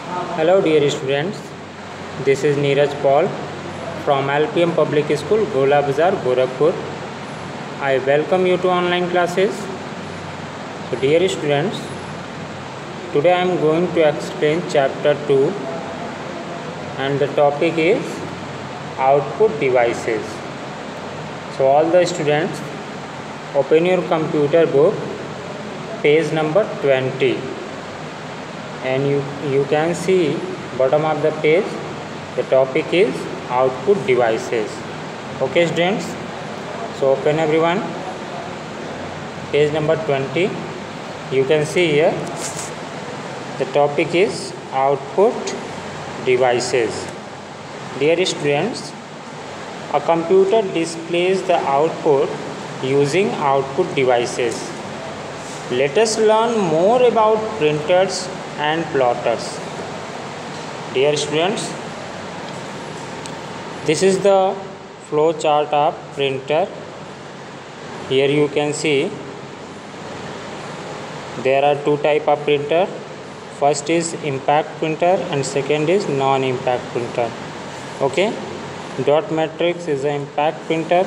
Hello dear students, this is Neeraj Paul from LPM Public School, Gola Bazaar, Gorakhpur. I welcome you to online classes. So dear students, today I am going to explain chapter 2 and the topic is output devices. So all the students, open your computer book, page number 20. And you can see bottom of the page, the topic is output devices. Okay students, so open everyone, page number 20. You can see here the topic is output devices. Dear students, a computer displays the output using output devices. Let us learn more about printers and plotters. Dear students, this is the flow chart of printer. Here you can see there are two type of printer. First is impact printer and second is non-impact printer. Okay, dot matrix is the impact printer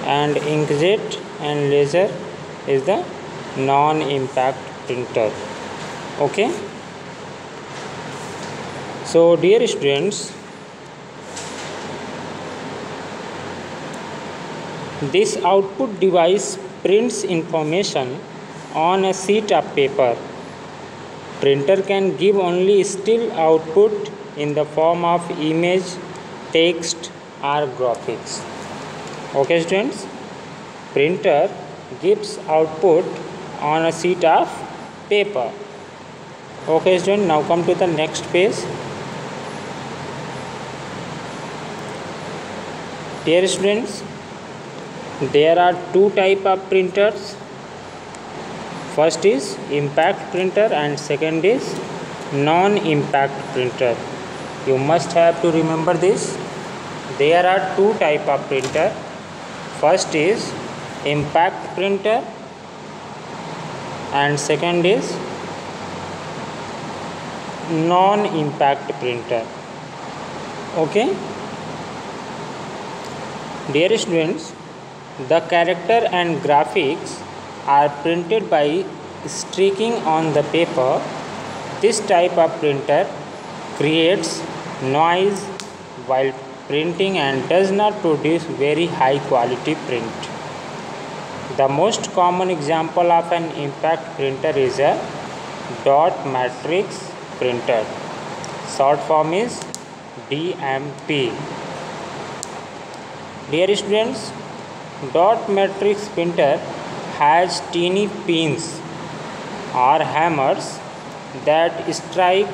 and inkjet and laser is the non-impact printer. Okay, so dear students, this output device prints information on a sheet of paper. Printer can give only still output in the form of image, text or graphics. Okay students, printer gives output on a sheet of paper. Okay students, now come to the next page. Dear students, there are two type of printers. First is impact printer and second is non-impact printer. You must have to remember this. There are two type of printer. First is impact printer and second is non-impact printer. Okay, dear students, the character and graphics are printed by streaking on the paper. This type of printer creates noise while printing and does not produce very high quality print. The most common example of an impact printer is a dot matrix printer. Short form is DMP. Dear students, dot matrix printer has teeny pins or hammers that strike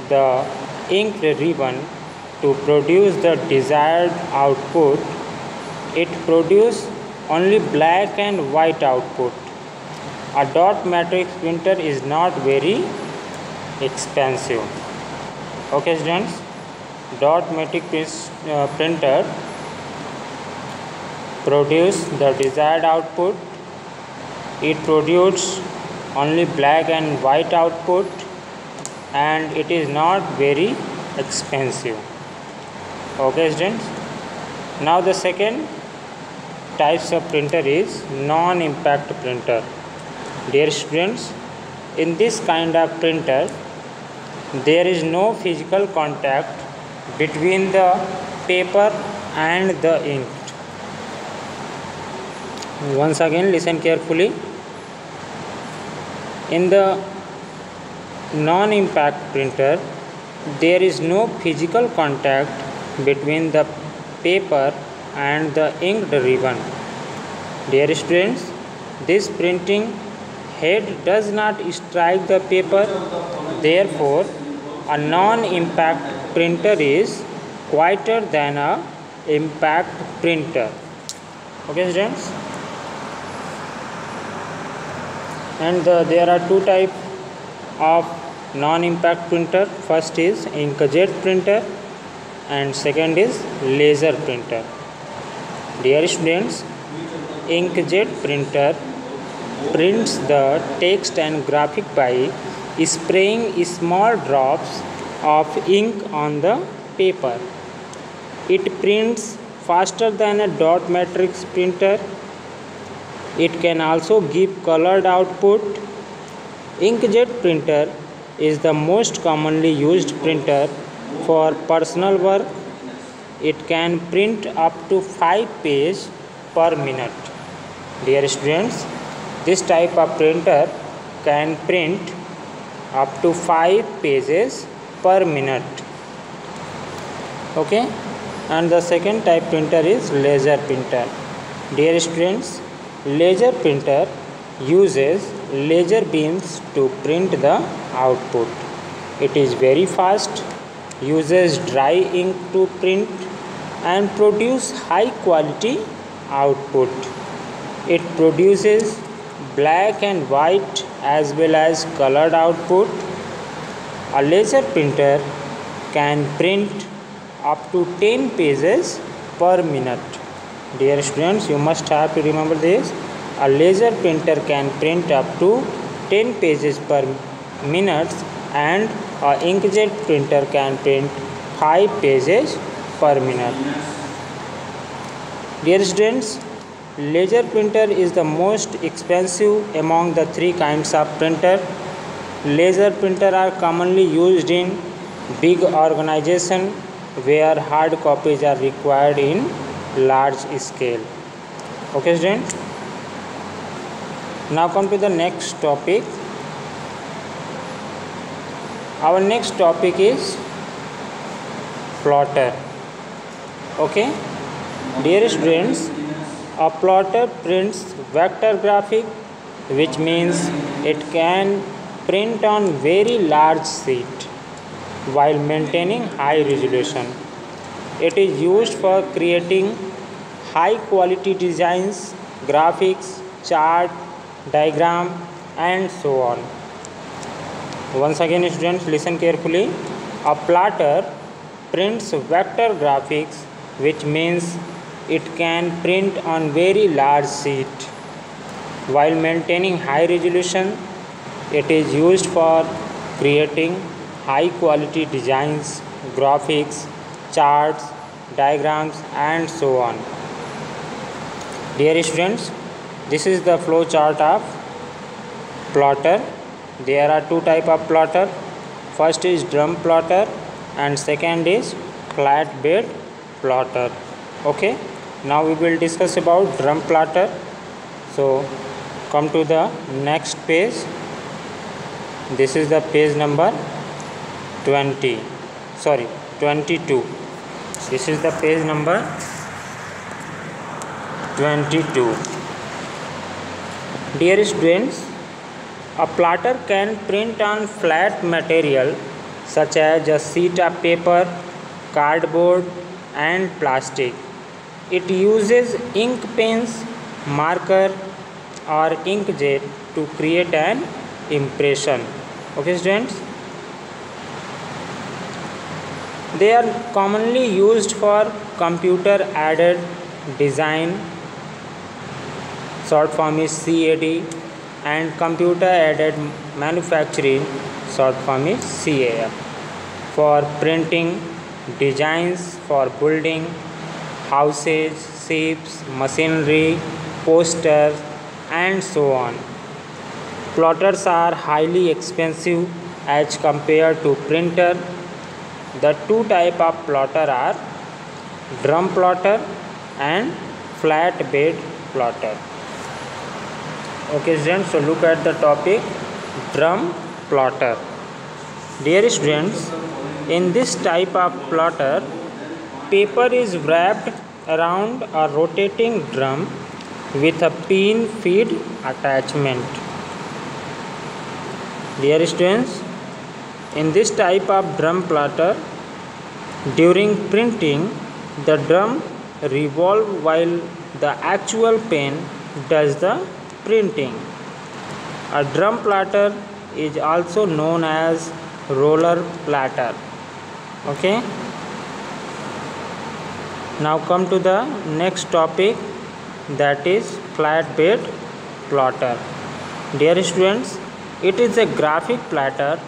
the ink ribbon to produce the desired output. It produces only black and white output. A dot matrix printer is not very expensive. Okay students, dot matrix printer produce the desired output. It produces only black and white output and it is not very expensive. Okay students, now the second types of printer is non-impact printer. Dear students, in this kind of printer there is no physical contact between the paper and the ink. Once again listen carefully. In the non-impact printer there is no physical contact between the paper and the inked ribbon. Dear students, this printing head does not strike the paper. Therefore, a non-impact printer is quieter than a impact printer. Okay students, and there are two types of non-impact printer. First is inkjet printer and second is laser printer. Dear students, inkjet printer prints the text and graphic by spraying small drops of ink on the paper. It prints faster than a dot matrix printer. It can also give colored output. Inkjet printer is the most commonly used printer for personal work. It can print up to 5 pages per minute. Dear students, this type of printer can print up to 5 pages per minute. Okay, and the second type printer is laser printer. Dear students, laser printer uses laser beams to print the output. It is very fast, uses dry ink to print and produce high quality output. It produces black and white as well as colored output. A laser printer can print up to 10 pages per minute. Dear students, you must have to remember this. A laser printer can print up to 10 pages per minute and an inkjet printer can print 5 pages per minute. Dear students, laser printer is the most expensive among the 3 kinds of printer. Laser printer are commonly used in big organization where hard copies are required in large scale. Okay students, now come to the next topic. Our next topic is plotter. Okay, dear students, a plotter prints vector graphic, which means it can print on very large sheet while maintaining high resolution. It is used for creating high quality designs, graphics, chart, diagram and so on. Once again students, listen carefully. A plotter prints vector graphics, which means it can print on very large sheet while maintaining high resolution. It is used for creating high quality designs, graphics, charts, diagrams and so on. Dear students, this is the flow chart of plotter. There are 2 types of plotter. First is drum plotter and second is flat bed plotter. Okay, now we will discuss about drum plotter. So come to the next page. This is the page number 22. This is the page number 22. Dear students, a plotter can print on flat material such as a sheet of paper, cardboard and plastic. It uses ink pens, marker or inkjet to create an impression. Okay students, they are commonly used for computer aided design, short form is CAD, and computer aided manufacturing, short form is CAF, for printing designs for building, houses, ships, machinery, posters and so on. Plotters are highly expensive as compared to printer. The 2 types of plotter are drum plotter and flat bed plotter. Okay students, so look at the topic drum plotter. Dear students, in this type of plotter, paper is wrapped around a rotating drum with a pin feed attachment. Dear students, in this type of drum plotter, during printing, the drum revolves while the actual pen does the printing. A drum plotter is also known as roller plotter. Okay. Now come to the next topic, that is flat bed plotter. Dear students, it is a graphic plotter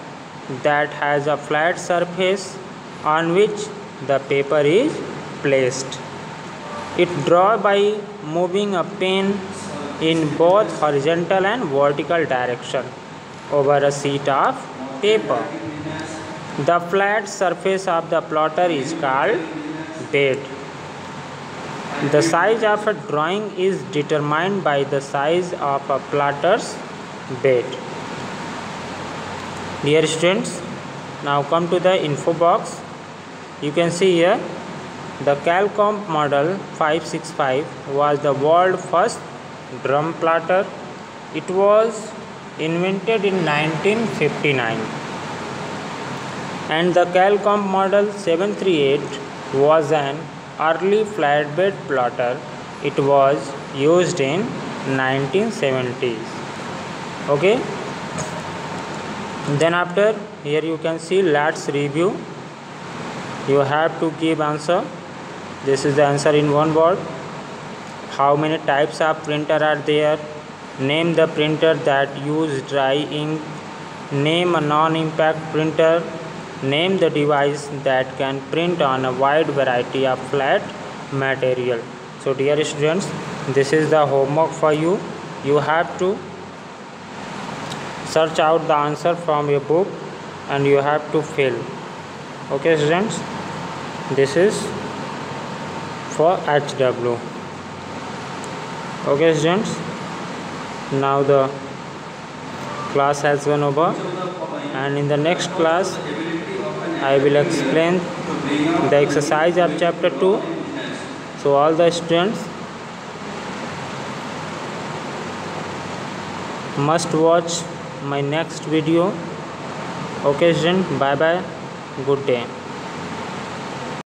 that has a flat surface on which the paper is placed. It draws by moving a pen in both horizontal and vertical direction over a sheet of paper. The flat surface of the plotter is called bed. The size of a drawing is determined by the size of a plotter's bed. Dear students, now come to the info box. You can see here the Calcomp model 565 was the world's first drum plotter. It was invented in 1959. And the Calcomp model 738 was an early flatbed plotter. It was used in 1970s. Okay. Then after, here you can see, let's review. You have to give answer. This is the answer in one word. How many types of printer are there? Name the printer that use dry ink. Name a non-impact printer. Name the device that can print on a wide variety of flat material. So dear students, this is the homework for you. You have to search out the answer from your book and you have to fill. Okay students, this is for HW. Okay students, now the class has gone over, and in the next class I will explain the exercise of chapter 2. So all the students must watch my next video. Okay students, bye bye, good day.